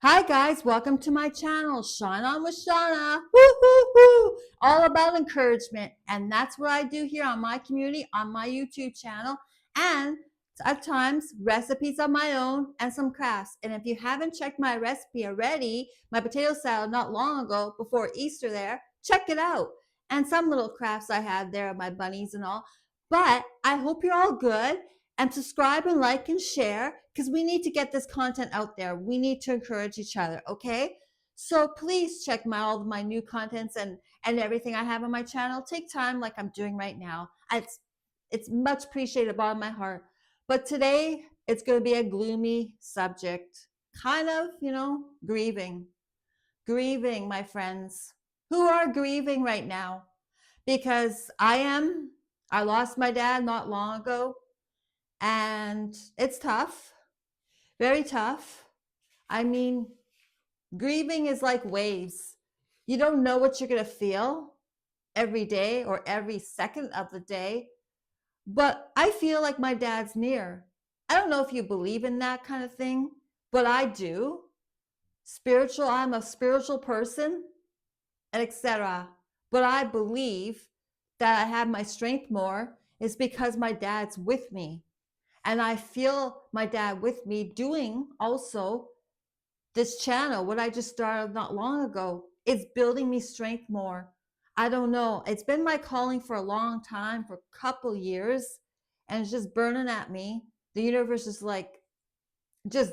Hi guys, welcome to my channel, Shine On with Shauna. Woo, woo, woo. All about encouragement. And that's what I do here on my community, on my YouTube channel. And at times, recipes of my own and some crafts. And if you haven't checked my recipe already, my potato salad not long ago, before Easter there, check it out. And some little crafts I had there, my bunnies and all. But I hope you're all good and subscribe and like and share because we need to get this content out there. We need to encourage each other, okay? So please check all of my new contents and everything I have on my channel. Take time like I'm doing right now. It's much appreciated bottom of my heart. But today it's going to be a gloomy subject, kind of, grieving. Grieving, my friends. Who are grieving right now? Because I am. I lost my dad not long ago and it's tough, very tough. I mean, grieving is like waves. You don't know what you're going to feel every day or every second of the day, but I feel like my dad's near. I don't know if you believe in that kind of thing, but I do. Spiritual, I'm a spiritual person, and etc. But I believe that I have my strength more is because my dad's with me. And I feel my dad with me doing also this channel, what I just started not long ago. It's building me strength more. I don't know. It's been my calling for a long time, for a couple years, and it's just burning at me. The universe is like, just,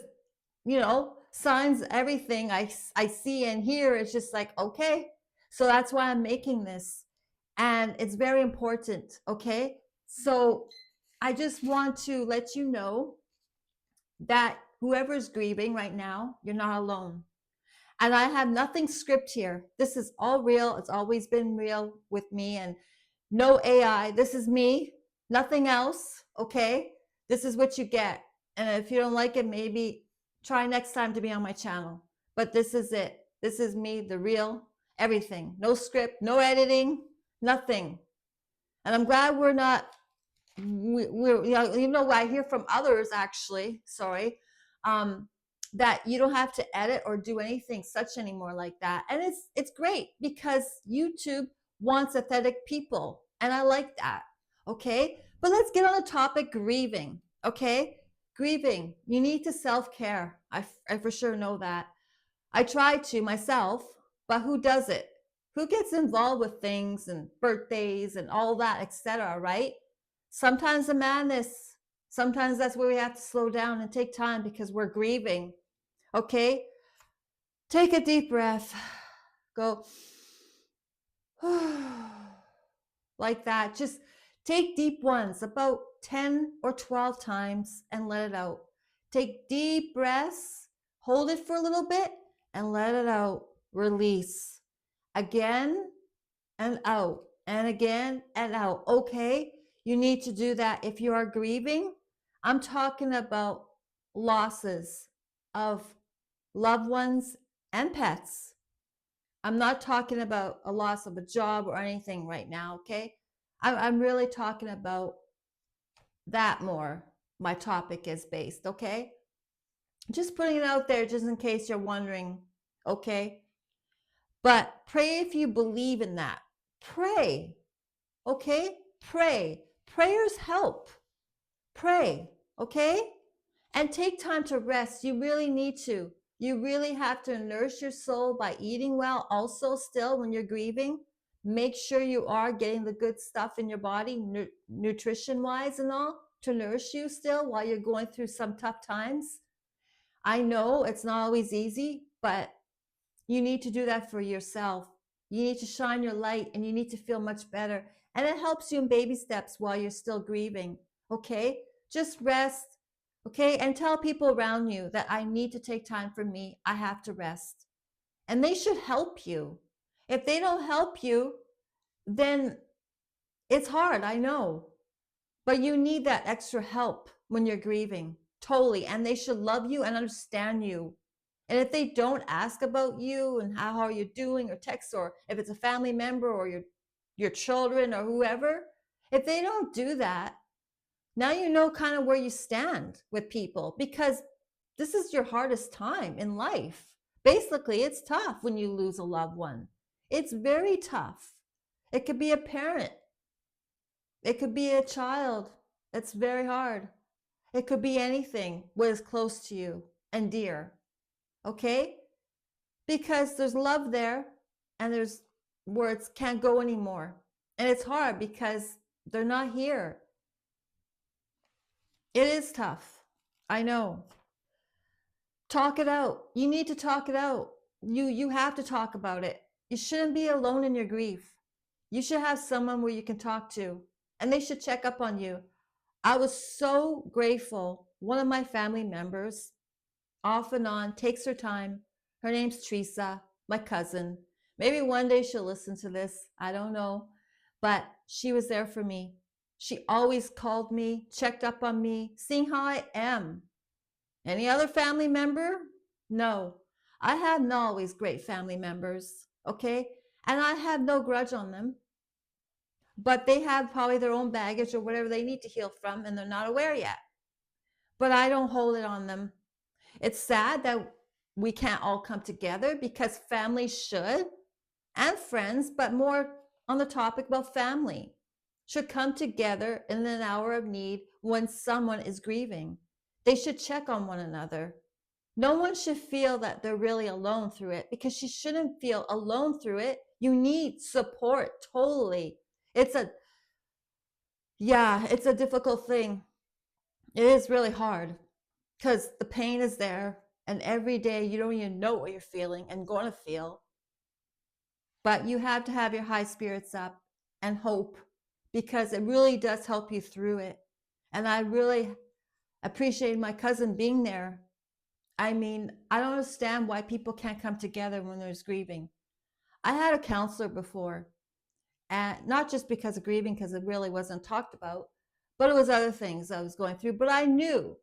signs everything I see and hear. It's just like, okay. So that's why I'm making this. And it's very important. Okay. So I just want to let you know that whoever's grieving right now, you're not alone. And I have nothing script here. This is all real. It's always been real with me and no AI. This is me, nothing else. Okay. This is what you get. And if you don't like it, maybe try next time to be on my channel. But this is it. This is me, the real, everything. No script, no editing, nothing. And I'm glad we're not we're I hear from others actually, sorry, um, that you don't have to edit or do anything such anymore like that, and it's great because YouTube wants authentic people, and I like that. Okay, but let's get on the topic grieving. Okay, grieving. You need to self-care. I for sure know that. I try to myself, but who does it? Who gets involved with things and birthdays and all that, etc., right? Sometimes the madness, sometimes that's where we have to slow down and take time because we're grieving. Okay? Take a deep breath. Go like that. Just take deep ones, about 10 or 12 times, and let it out. Take deep breaths, hold it for a little bit, and let it out. Release. Again and out, and again and out. Okay? You need to do that if you are grieving. I'm talking about losses of loved ones and pets. I'm not talking about a loss of a job or anything right now, okay? I'm really talking about that more. My topic is based, okay? Just putting it out there just in case you're wondering, okay? But pray if you believe in that. Pray, okay? Pray. Prayers help. Pray, okay? And take time to rest. You really need to. You really have to nourish your soul by eating well. Also, still, when you're grieving, make sure you are getting the good stuff in your body, nutrition wise and all, to nourish you still while you're going through some tough times. I know it's not always easy, but you need to do that for yourself. You need to shine your light and you need to feel much better. And it helps you in baby steps while you're still grieving. Okay? Just rest. Okay? And tell people around you that I need to take time for me. I have to rest. And they should help you. If they don't help you, then it's hard, I know. But you need that extra help when you're grieving. Totally. And they should love you and understand you. And if they don't ask about you and how are you doing or text, or if it's a family member or your children or whoever, if they don't do that, now you know kind of where you stand with people because this is your hardest time in life. Basically, it's tough when you lose a loved one. It's very tough. It could be a parent, it could be a child. It's very hard. It could be anything what is close to you and dear. Okay? Because there's love there and there's words can't go anymore. And it's hard because they're not here. It is tough. I know. Talk it out. You need to talk it out. You have to talk about it. You shouldn't be alone in your grief. You should have someone where you can talk to, and they should check up on you. I was so grateful. One of my family members, off and on, takes her time. Her name's Teresa, my cousin. Maybe one day she'll listen to this. I don't know. But she was there for me. She always called me, checked up on me, seeing how I am. Any other family member? No. I had always great family members, okay? And I have no grudge on them. But they have probably their own baggage or whatever they need to heal from, and they're not aware yet. But I don't hold it on them. It's sad that we can't all come together because families should, and friends, but more on the topic about family, should come together in an hour of need when someone is grieving. They should check on one another. No one should feel that they're really alone through it, because you shouldn't feel alone through it. You need support, totally. It's a difficult thing. It is really hard because the pain is there, and every day you don't even know what you're feeling and going to feel. But you have to have your high spirits up and hope, because it really does help you through it. And I really appreciated my cousin being there. I mean, I don't understand why people can't come together when there's grieving. I had a counselor before, and not just because of grieving, because it really wasn't talked about, but it was other things I was going through. But I knew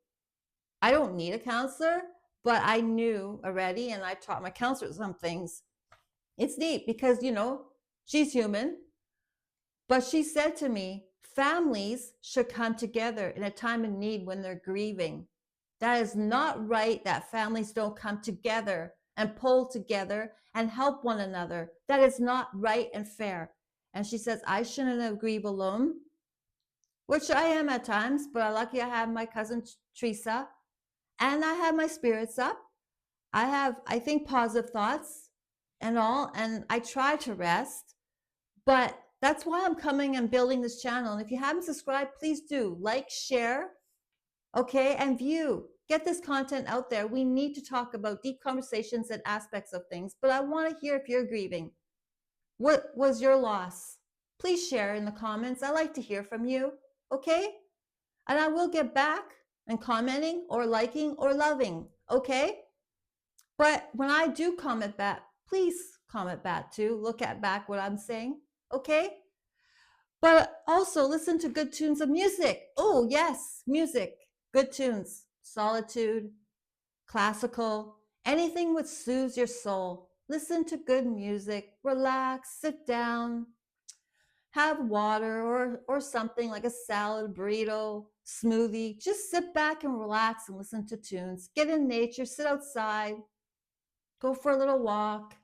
I don't need a counselor, but I knew already, and I taught my counselor some things. It's neat because, she's human, but she said to me, families should come together in a time of need when they're grieving. That is not right that families don't come together and pull together and help one another. That is not right and fair. And she says, I shouldn't have grieved alone, which I am at times, but I'm lucky I have my cousin Teresa, and I have my spirits up. I have, I think, positive thoughts and all, and I try to rest. But that's why I'm coming and building this channel. And if you haven't subscribed, please do like, share, okay, and view. Get this content out there. We need to talk about deep conversations and aspects of things. But I want to hear if you're grieving. What was your loss? Please share in the comments. I like to hear from you, okay? And I will get back and commenting or liking or loving, okay? But when I do comment back, please comment back too. Look at back what I'm saying, okay? But also listen to good tunes of music. Oh, yes, music, good tunes, solitude, classical, anything which soothes your soul. Listen to good music, relax, sit down, have water or something like a salad, burrito, smoothie. Just sit back and relax and listen to tunes. Get in nature, sit outside, go for a little walk,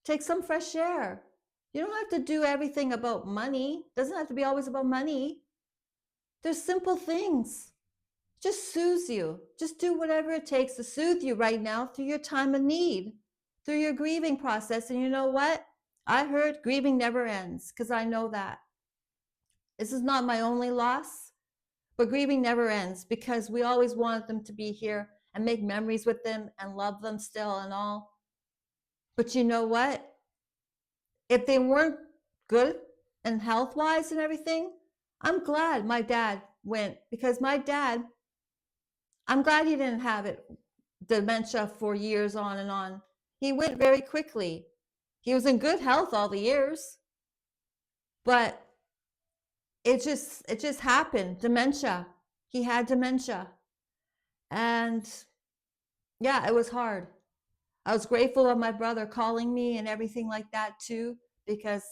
take some fresh air. You don't have to do everything about money. It doesn't have to be always about money. There's simple things. Just soothes you. Just do whatever it takes to soothe you right now through your time of need, through your grieving process. And you know what? I heard grieving never ends, because I know that. This is not my only loss, but grieving never ends, because we always wanted them to be here and make memories with them and love them still and all. But you know what? If they weren't good and health-wise and everything, I'm glad my dad went, because my dad, I'm glad he didn't have it, dementia for years on and on. He went very quickly. He was in good health all the years, but it just happened. Dementia. He had dementia. And yeah, it was hard. I was grateful of my brother calling me and everything like that too, because,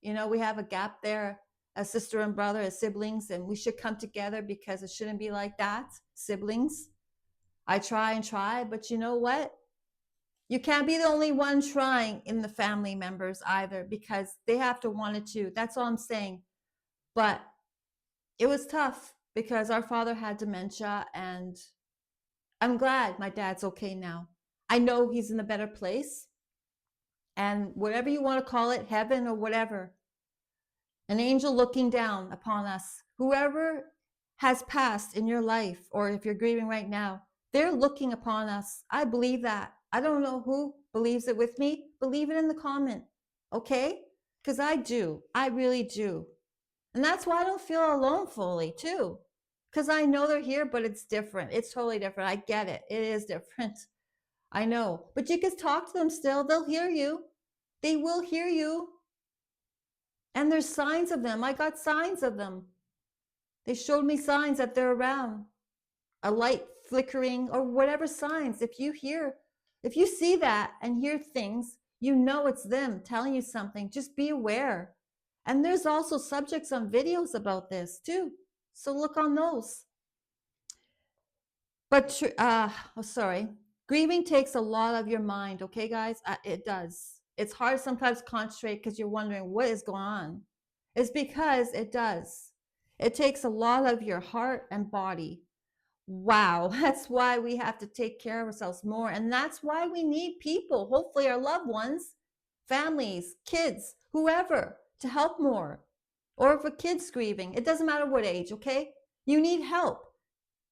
we have a gap there, a sister and brother, as siblings, and we should come together because it shouldn't be like that, siblings. I try and try, but you know what? You can't be the only one trying in the family members either, because they have to want it too. That's all I'm saying. But it was tough because our father had dementia, and I'm glad my dad's okay now. I know he's in a better place, and whatever you want to call it, heaven or whatever, an angel looking down upon us, whoever has passed in your life, or if you're grieving right now, they're looking upon us. I believe that. I don't know who believes it with me. Believe it in the comment, okay? Because I do. I really do. And that's why I don't feel alone fully, too. Because I know they're here, but it's different. It's totally different. I get it. It is different. I know. But you can talk to them still. They'll hear you. They will hear you. And there's signs of them. I got signs of them. They showed me signs that they're around. A light flickering or whatever signs. If you see that and hear things, you know it's them telling you something. Just be aware. And there's also subjects on videos about this too. So look on those. But sorry. Grieving takes a lot of your mind, okay, guys? It does. It's hard sometimes to concentrate because you're wondering what is going on. It's because it does. It takes a lot of your heart and body. Wow, that's why we have to take care of ourselves more. And that's why we need people, hopefully our loved ones, families, kids, whoever, to help more. Or if a kid's grieving, it doesn't matter what age, okay? You need help.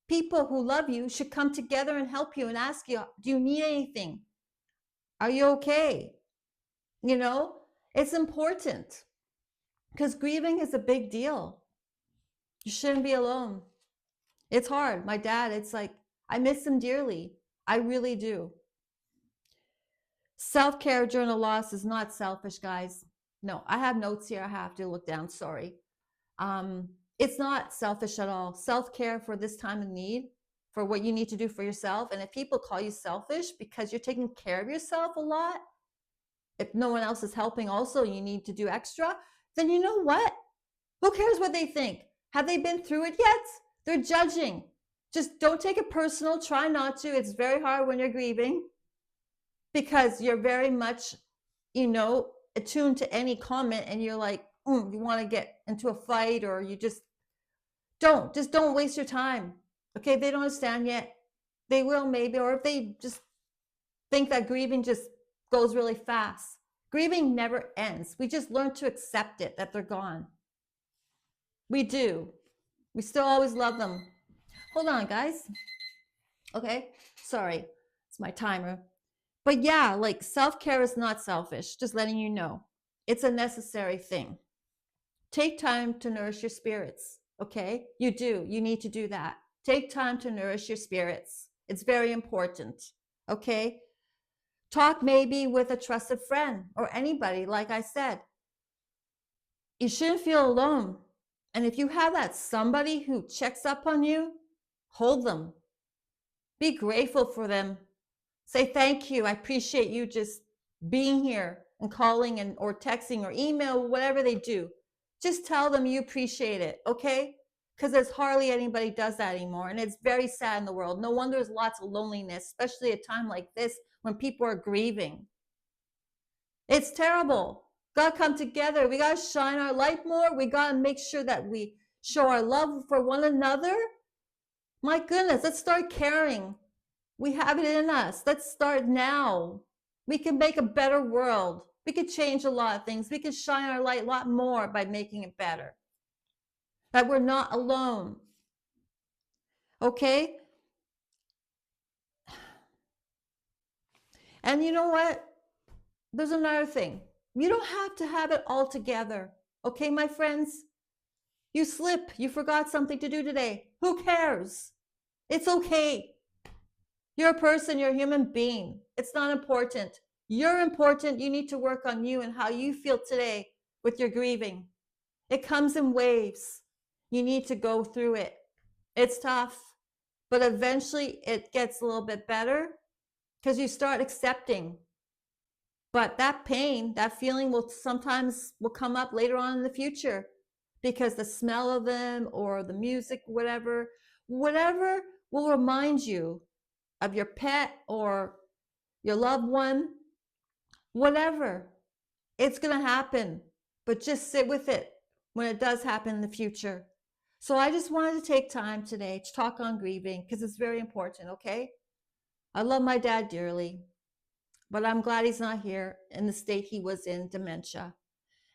People who love you should come together and help you and ask you, do you need anything? Are you okay? You know, it's important because grieving is a big deal. You shouldn't be alone. It's hard. My dad, it's like, I miss him dearly. I really do. Self-care during a loss is not selfish, guys. No, I have notes here. I have to look down. Sorry. It's not selfish at all. Self-care for this time of need, for what you need to do for yourself. And if people call you selfish because you're taking care of yourself a lot, if no one else is helping also, you need to do extra, then you know what? Who cares what they think? Have they been through it yet? They're judging. Just don't take it personal. Try not to. It's very hard when you're grieving because you're very much, attuned to any comment, and you're like, you want to get into a fight, or you just don't waste your time. Okay, they don't understand yet. They will maybe, or if they just think that grieving just goes really fast. Grieving never ends. We just learn to accept it, that they're gone. We do. We still always love them. Hold on, guys. Okay, sorry. It's my timer. But yeah, like self-care is not selfish, just letting you know. It's a necessary thing. Take time to nourish your spirits, okay? You do. You need to do that. Take time to nourish your spirits. It's very important, okay? Talk maybe with a trusted friend or anybody, like I said. You shouldn't feel alone. And if you have that somebody who checks up on you, hold them. Be grateful for them. Say thank you. I appreciate you just being here and calling and or texting or email, whatever they do. Just tell them you appreciate it, okay? Because there's hardly anybody does that anymore. And it's very sad in the world. No wonder there's lots of loneliness, especially at a time like this when people are grieving. It's terrible. Gotta come together. We gotta shine our light more. We gotta make sure that we show our love for one another. My goodness, let's start caring. We have it in us. Let's start now. We can make a better world. We could change a lot of things. We can shine our light a lot more by making it better. That we're not alone. Okay? And you know what? There's another thing. You don't have to have it all together. Okay, my friends? You slip. You forgot something to do today. Who cares? It's okay. You're a person. You're a human being. It's not important. You're important. You need to work on you and how you feel today with your grieving. It comes in waves. You need to go through it. It's tough, but eventually it gets a little bit better because you start accepting. But that pain, that feeling will come up later on in the future because the smell of them or the music, whatever will remind you of your pet or your loved one, whatever. It's going to happen, but just sit with it when it does happen in the future. So I just wanted to take time today to talk on grieving because it's very important, okay? I love my dad dearly, but I'm glad he's not here in the state he was in, dementia.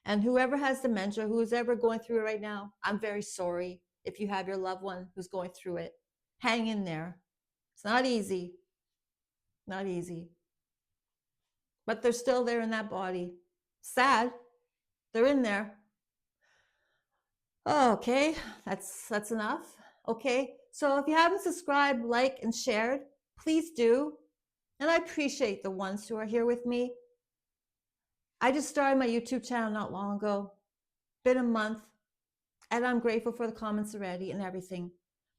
And whoever has dementia, who's ever going through it right now, I'm very sorry if you have your loved one who's going through it. Hang in there. It's not easy. Not easy. But they're still there in that body. Sad. They're in there. Oh, okay, that's enough. Okay, so if you haven't subscribed, liked, and shared, please do. And I appreciate the ones who are here with me. I just started my YouTube channel not long ago. Been a month, and I'm grateful for the comments already and everything.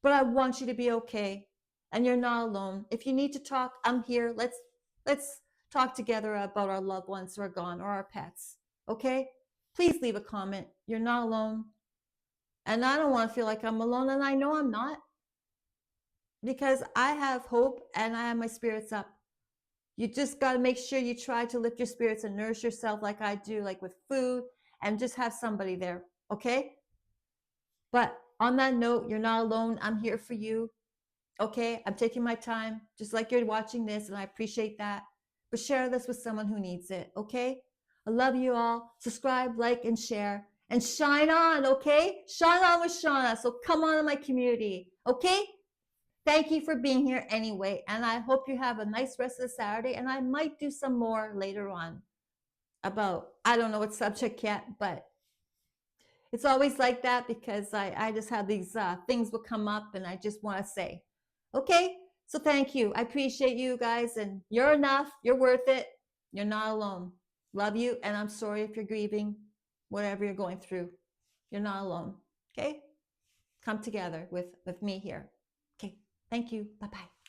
But I want you to be okay, and you're not alone. If you need to talk, I'm here. Let's talk together about our loved ones who are gone or our pets. Okay? Please leave a comment. You're not alone. And I don't want to feel like I'm alone, and I know I'm not, because I have hope and I have my spirits up. You just got to make sure you try to lift your spirits and nourish yourself like I do, like with food, and just have somebody there, okay? But on that note, you're not alone. I'm here for you, okay? I'm taking my time, just like you're watching this, and I appreciate that. But share this with someone who needs it, okay? I love you all. Subscribe, like, and share. And shine on, okay? Shine on with Shauna. So come on in my community, okay? Thank you for being here anyway. And I hope you have a nice rest of the Saturday. And I might do some more later on about, I don't know what subject yet, but it's always like that because I just have these things will come up and I just want to say, okay, so thank you. I appreciate you guys, and you're enough. You're worth it. You're not alone. Love you. And I'm sorry if you're grieving, whatever you're going through. You're not alone. Okay? Come together with me here. Okay. Thank you. Bye-bye.